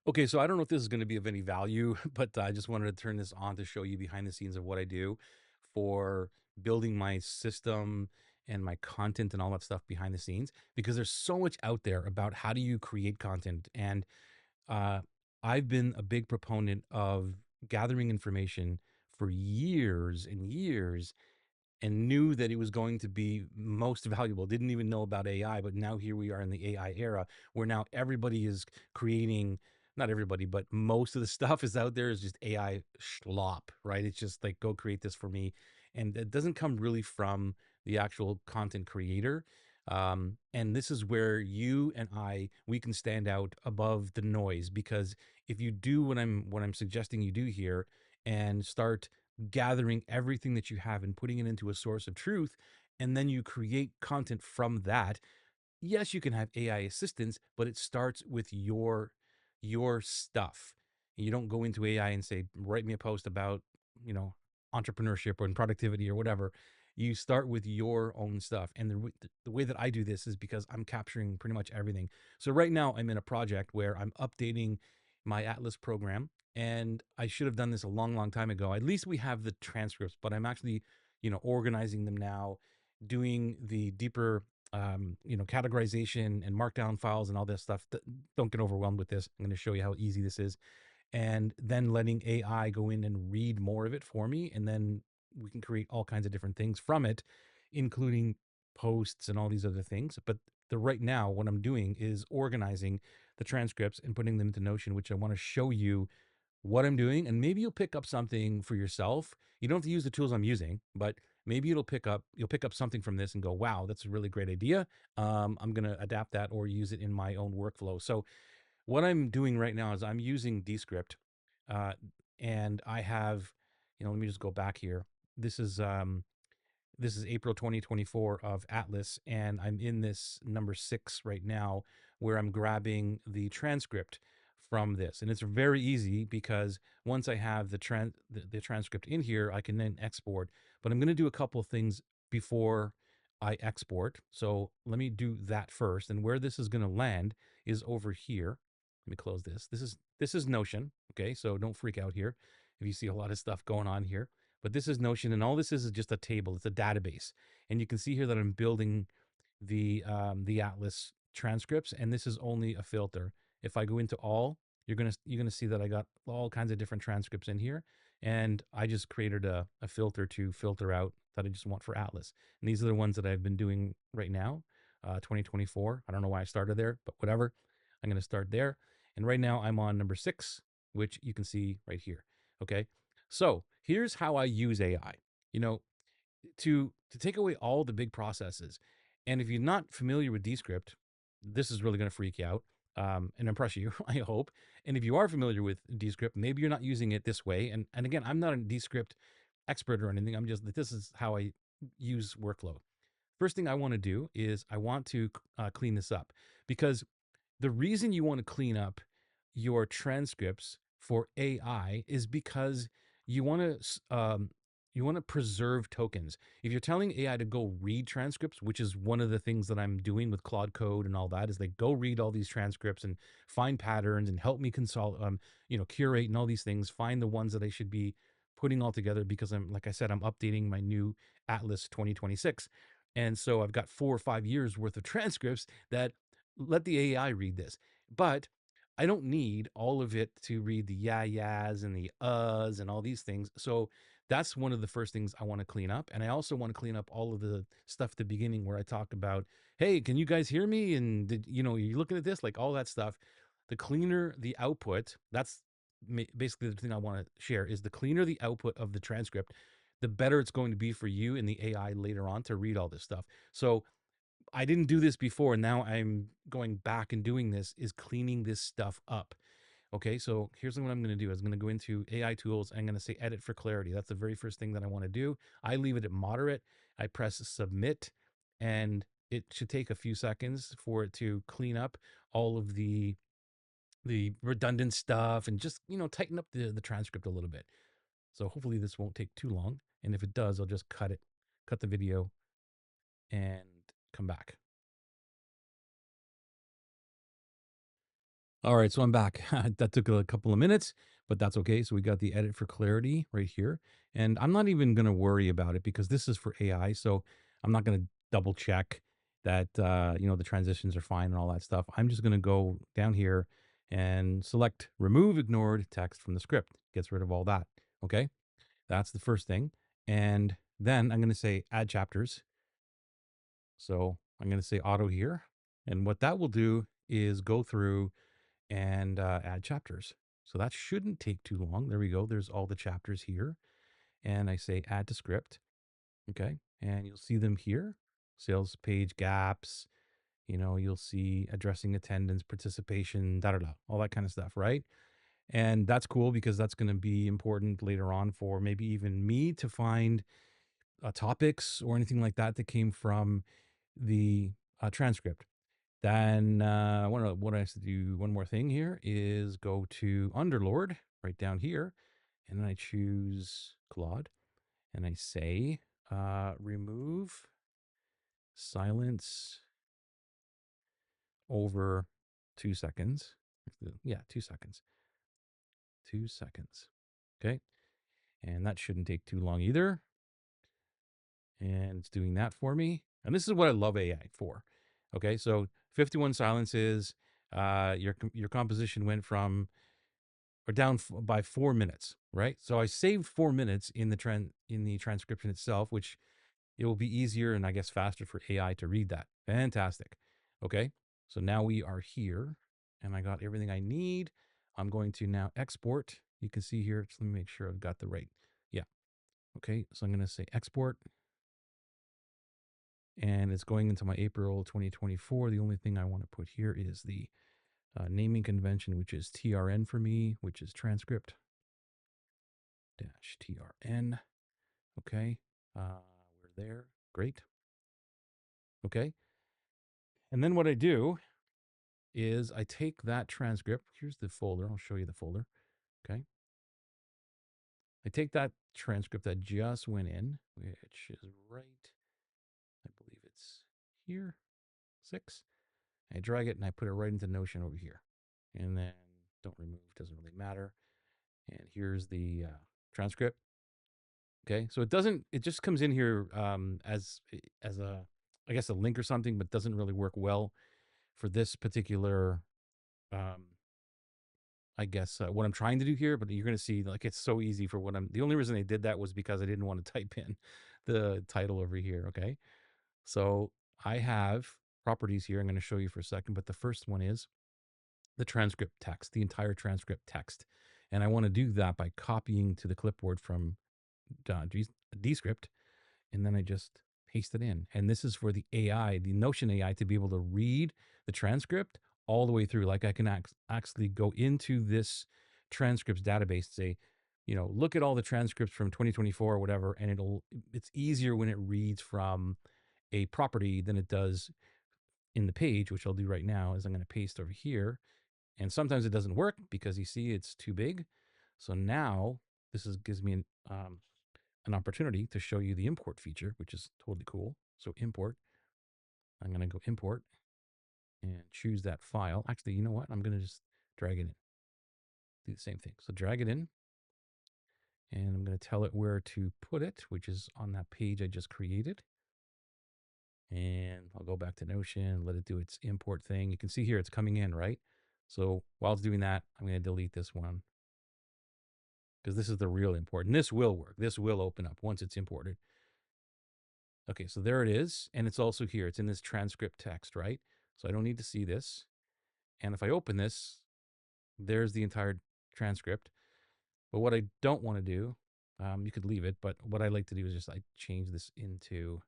Okay, so I don't know if this is going to be of any value, but I just wanted to turn this on to show you behind the scenes of what I do for building my system and my content and all that stuff behind the scenes, because there's so much out there about how do you create content. And uh, I've been a big proponent of gathering information for years and years and knew that it was going to be most valuable. Didn't even know about AI, but now here we are in the AI era where now everybody is creating, not everybody, but most of the stuff is out there is just AI schlop, right? It's just like, go create this for me. And it doesn't come really from the actual content creator. And this is where you and we can stand out above the noise, because if you do what I'm suggesting you do here and start gathering everything that you have and putting it into a source of truth, and then you create content from that. Yes, you can have AI assistance, but it starts with your stuff. You don't go into AI and say, write me a post about, you know, entrepreneurship or productivity or whatever. You start with your own stuff. And the way that I do this is because I'm capturing pretty much everything. So right now I'm in a project where I'm updating my Atlas program, and I should have done this a long, long time ago. At least we have the transcripts, but I'm actually, organizing them now, doing the deeper categorization and markdown files and all this stuff. Don't get overwhelmed with this. I'm going to show you how easy this is. And then letting AI go in and read more of it for me. And then we can create all kinds of different things from it, including posts and all these other things. But right now, what I'm doing is organizing the transcripts and putting them into Notion, which I want to show you what I'm doing, and maybe you'll pick up something for yourself. You don't have to use the tools I'm using, but maybe you'll pick up something from this and go, wow, that's a really great idea. I'm going to adapt that or use it in my own workflow. So what I'm doing right now is I'm using Descript, uh, and I have, let me just go back here. This is April 2024 of Atlas, and I'm in this number 6 right now, where I'm grabbing the transcript from this. And it's very easy because once I have the transcript in here, I can then export. But I'm going to do a couple of things before I export. So let me do that first. And where this is going to land is over here. Let me close this. This is Notion. Okay, so don't freak out here if you see a lot of stuff going on here. But this is Notion, and all this is just a table. It's a database, and you can see here that I'm building the Atlas transcripts, and this is only a filter. If I go into all, you're gonna see that I got all kinds of different transcripts in here, and I just created a filter to filter out that I just want for Atlas. And these are the ones that I've been doing right now, 2024. I don't know why I started there, but whatever. I'm gonna start there, and right now I'm on number 6, which you can see right here. Okay, so here's how I use AI. You know, to take away all the big processes. And if you're not familiar with Descript, this is really going to freak you out, and impress you, I hope. And if you are familiar with Descript, maybe you're not using it this way. And again, I'm not a Descript expert or anything. I'm just, this is how I use workflow. First thing I want to do is I want to clean this up, because the reason you want to clean up your transcripts for AI is because you want to preserve tokens. If you're telling AI to go read transcripts, which is one of the things that I'm doing with Claude Code and all that, is like, go read all these transcripts and find patterns and help me curate and all these things, find the ones that I should be putting all together, because I'm, like I said, I'm updating my new Atlas 2026. And so I've got 4 or 5 years worth of transcripts that let the AI read this. But I don't need all of it to read the yeahs and the uhs and all these things. So that's one of the first things I want to clean up. And I also want to clean up all of the stuff at the beginning where I talk about, hey, can you guys hear me? And you looking at this, like all that stuff. The cleaner the output, that's basically the thing I want to share, is the cleaner the output of the transcript, the better it's going to be for you and the AI later on to read all this stuff. So I didn't do this before, and now I'm going back and doing this, is cleaning this stuff up. Okay, so here's what I'm going to do. I'm going to go into AI tools. I'm going to say edit for clarity. That's the very first thing that I want to do. I leave it at moderate. I press submit, and it should take a few seconds for it to clean up all of the redundant stuff and just, tighten up the transcript a little bit. So hopefully this won't take too long. And if it does, I'll just cut the video and come back. All right, so I'm back. That took a couple of minutes, but that's okay. So we got the edit for clarity right here. And I'm not even going to worry about it because this is for AI. So I'm not going to double check that, the transitions are fine and all that stuff. I'm just going to go down here and select remove ignored text from the script. Gets rid of all that. Okay. That's the first thing. And then I'm going to say add chapters. So I'm going to say auto here. And what that will do is go through and add chapters. So that shouldn't take too long. There we go. There's all the chapters here. And I say add to script. Okay. And you'll see them here. Sales page gaps. You'll see addressing attendance, participation, da da da, all that kind of stuff, right? And that's cool because that's going to be important later on for maybe even me to find topics or anything like that that came from the transcript. Then what I have to do, one more thing here is go to Underlord right down here, and then I choose Claude, and I say remove silence over 2 seconds. Yeah, 2 seconds. 2 seconds. Okay, and that shouldn't take too long either. And it's doing that for me. And this is what I love AI for. Okay, so 51 silences. Your composition went from or down by 4 minutes, right? So I saved 4 minutes in the transcription itself, which it will be easier and I guess faster for AI to read that. Fantastic. Okay, so now we are here, and I got everything I need. I'm going to now export. You can see here. Let me make sure I've got the right. Yeah. Okay, so I'm going to say export, and it's going into my April 2024. The only thing I want to put here is the naming convention, which is TRN for me, which is transcript dash TRN. Okay, we're there. Great. Okay, and then what I do is I take that transcript. Here's the folder. I'll show you the folder. Okay, I take that transcript that just went in, which is right. I believe it's here, 6. I drag it and I put it right into Notion over here, and then don't remove. Doesn't really matter. And here's the transcript. Okay, so it just comes in here as a, I guess, a link or something, but doesn't really work well for this particular, um, I guess, what I'm trying to do here. But you're going to see, like, it's so easy for the only reason I did that was because I didn't want to type in the title over here. Okay, so I have properties here. I'm going to show you for a second, but the first one is the transcript text, the entire transcript text. And I want to do that by copying to the clipboard from Descript, and then I just paste it in. And this is for the AI, the Notion AI, to be able to read the transcript all the way through. Like I can actually go into this transcripts database, say, look at all the transcripts from 2024 or whatever, and it's easier when it reads from a property than it does in the page, which I'll do right now. Is I'm going to paste over here, and sometimes it doesn't work because you see it's too big. So now gives me an opportunity to show you the import feature, which is totally cool. So import, I'm going to go import and choose that file. Actually, you know what? I'm going to just drag it in. Do the same thing. So drag it in, and I'm going to tell it where to put it, which is on that page I just created. And I'll go back to Notion, let it do its import thing. You can see here it's coming in, right? So while it's doing that, I'm going to delete this one because this is the real import. And this will work. This will open up once it's imported. Okay, so there it is. And it's also here. It's in this transcript text, right? So I don't need to see this. And if I open this, there's the entire transcript. But what I don't want to do, you could leave it, but what I like to do is just I change this into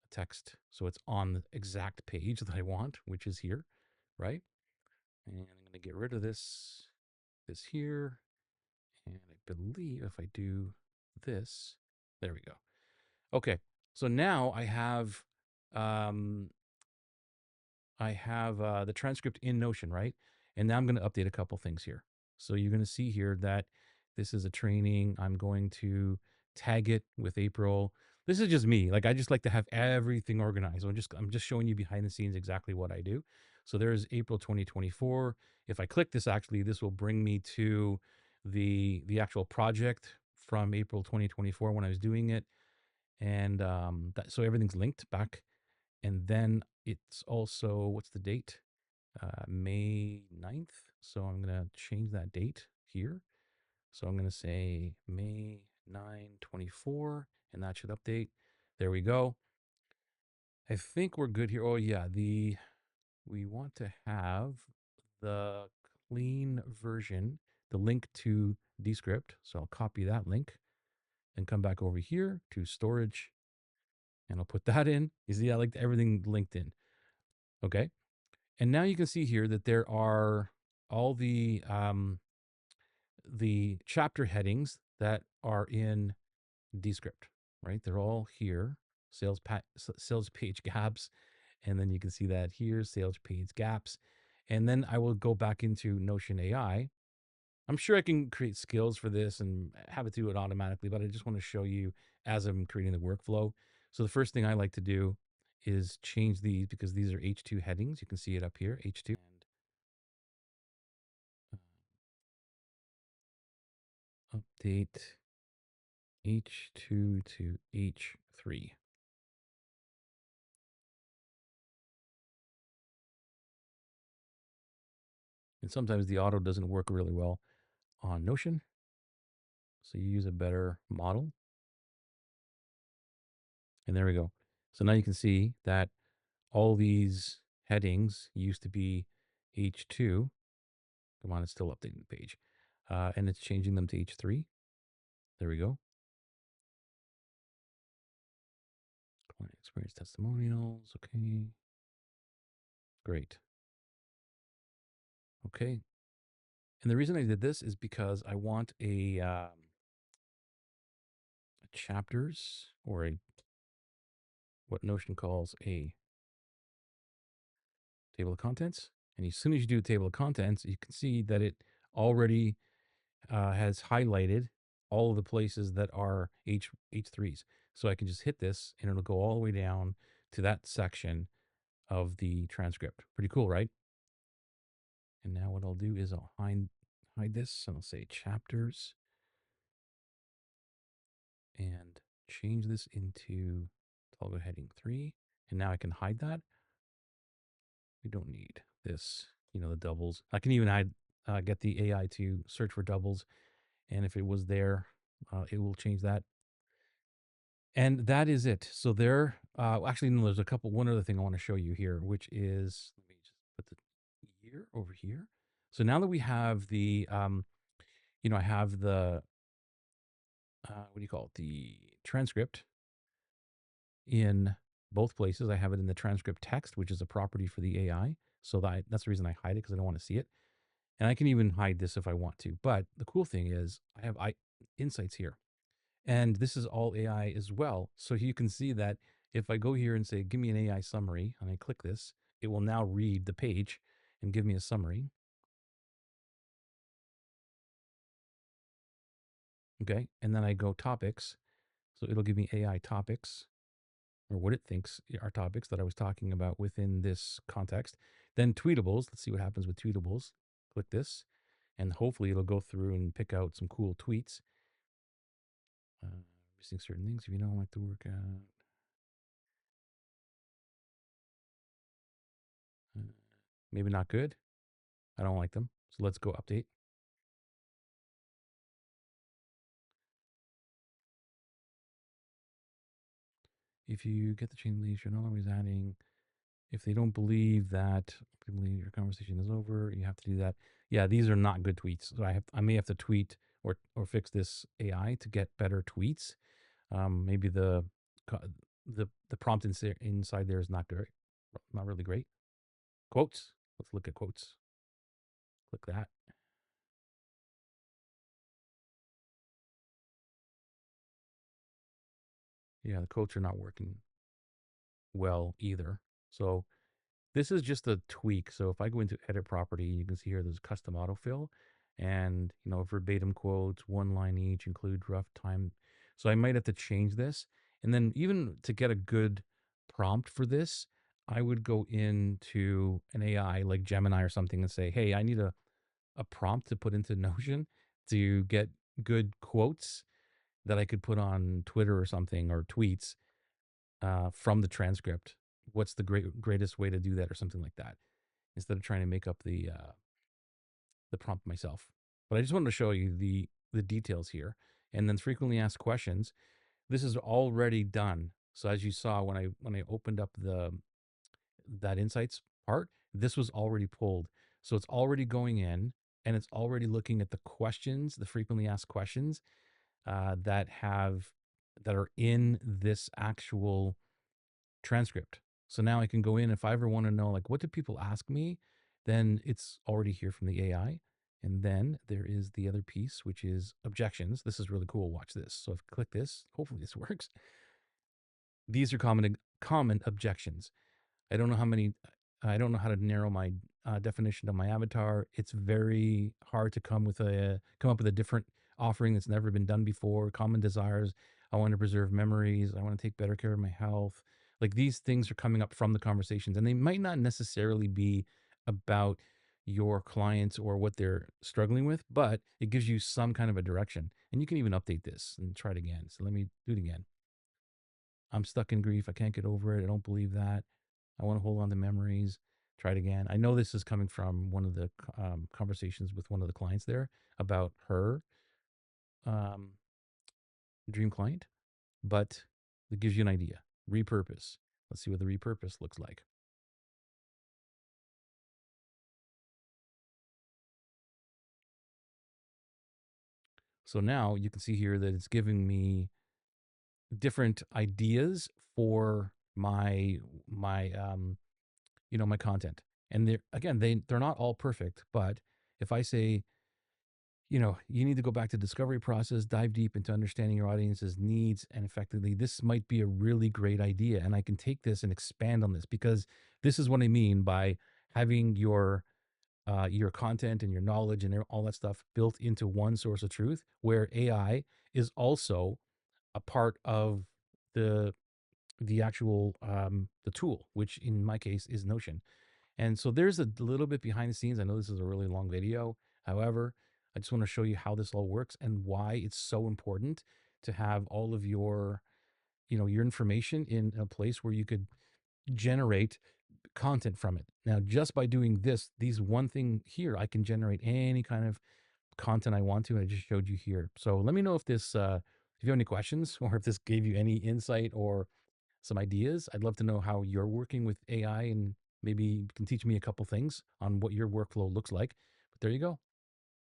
a text so it's on the exact page that I want, which is here, right? And I'm going to get rid of this here. And I believe if I do this, there we go. Okay, so now I have the transcript in Notion, right? And now I'm going to update a couple things here. So you're going to see here that this is a training. I'm going to tag it with April. This is just me. Like I just like to have everything organized. I'm just showing you behind the scenes exactly what I do. So there's April 2024. If I click this, actually, this will bring me to the actual project from April 2024 when I was doing it. And so everything's linked back. And then it's also, what's the date? May 9th. So I'm going to change that date here. So I'm going to say May 9/24, and that should update. There we go. I think we're good here. Oh yeah, we want to have the clean version, the link to Descript. So I'll copy that link and come back over here to storage, and I'll put that in. You see, I like everything linked in. Okay. And now you can see here that there are all the chapter headings that are in Descript, right? They're all here. Sales page gaps, and then you can see that here, sales page gaps. And then I will go back into Notion AI. I'm sure I can create skills for this and have it do it automatically, but I just want to show you as I'm creating the workflow. So the first thing I like to do is change these because these are H2 headings. You can see it up here, H2. And update H2 to H3. And sometimes the auto doesn't work really well on Notion. So you use a better model. And there we go. So now you can see that all these headings used to be H2. Come on, it's still updating the page. And it's changing them to H3. There we go. Client experience testimonials. Okay. Great. Okay. And the reason I did this is because I want a chapters, or what Notion calls a table of contents. And as soon as you do a table of contents, you can see that it already has highlighted all of the places that are H3s. So I can just hit this and it'll go all the way down to that section of the transcript. Pretty cool, right? And now what I'll do is I'll hide this, and I'll say chapters and change this into toggle heading 3. And now I can hide that. We don't need this, the doubles. I can even get the AI to search for doubles. And if it was there, it will change that. And that is it. So there, actually, no, there's one other thing I want to show you here, which is, let me just put the year over here. So now that we have the, I have the, what do you call it? The transcript in both places. I have it in the transcript text, which is a property for the AI. So that's the reason I hide it, because I don't want to see it. And I can even hide this if I want to. But the cool thing is I have insights here. And this is all AI as well. So you can see that if I go here and say, give me an AI summary, and I click this, it will now read the page and give me a summary. Okay. And then I go topics. So it'll give me AI topics, or what it thinks are topics that I was talking about within this context. Then tweetables. Let's see what happens with tweetables. Click this, and hopefully it'll go through and pick out some cool tweets. Missing certain things if you don't like to work out. Maybe not good. I don't like them. So let's go update. If you get the chain leads, you're not always adding. If they don't believe that your conversation is over, you have to do that. Yeah, these are not good tweets. So I may have to tweet or fix this AI to get better tweets. Maybe the prompt inside there is not good, not really great. Quotes. Let's look at quotes. Click that. Yeah, the quotes are not working well either. So this is just a tweak. So if I go into edit property, you can see here there's custom autofill, and verbatim quotes, one line each, include rough time. So I might have to change this. And then even to get a good prompt for this, I would go into an AI like Gemini or something and say, hey, I need a prompt to put into Notion to get good quotes that I could put on Twitter or something or tweets from the transcript. What's the greatest way to do that or something like that instead of trying to make up the prompt myself. But I just wanted to show you the details here. And then frequently asked questions. This is already done. So as you saw when I opened up the that insights part, this was already pulled. So it's already going in and it's already looking at the questions, the frequently asked questions that have that are in this actual transcript. So now I can go in if I ever want to know like what did people ask me, then it's already here from the AI. And then there is the other piece, which is objections. This is really cool. Watch this. So if I click this, hopefully this works. These are common objections. I don't know how many. I don't know how to narrow my definition of my avatar. It's very hard to come up with a different offering that's never been done before. Common desires. I want to preserve memories. I want to take better care of my health. Like these things are coming up from the conversations, and they might not necessarily be about your clients or what they're struggling with, but it gives you some kind of a direction. And you can even update this and try it again. So let me do it again. I'm stuck in grief. I can't get over it. I don't believe that. I want to hold on to memories. Try it again. I know this is coming from one of the conversations with one of the clients there about her um, dream client, but it gives you an idea. Repurpose. Let's see what the repurpose looks like. So now you can see here that it's giving me different ideas for my my content. And they're not all perfect, but if I say, you need to go back to discovery process, dive deep into understanding your audience's needs and effectively, this might be a really great idea. And I can take this and expand on this because this is what I mean by having your content and your knowledge and all that stuff built into one source of truth, where AI is also a part of the the actual the tool, which in my case is Notion. And so there's a little bit behind the scenes. I know this is a really long video. However, I just want to show you how this all works and why it's so important to have all of your information in a place where you could generate content from it. Now, just by doing these one thing here, I can generate any kind of content I want to. And I just showed you here. So let me know if you have any questions or if this gave you any insight or some ideas. I'd love to know how you're working with AI and maybe you can teach me a couple things on what your workflow looks like. But there you go.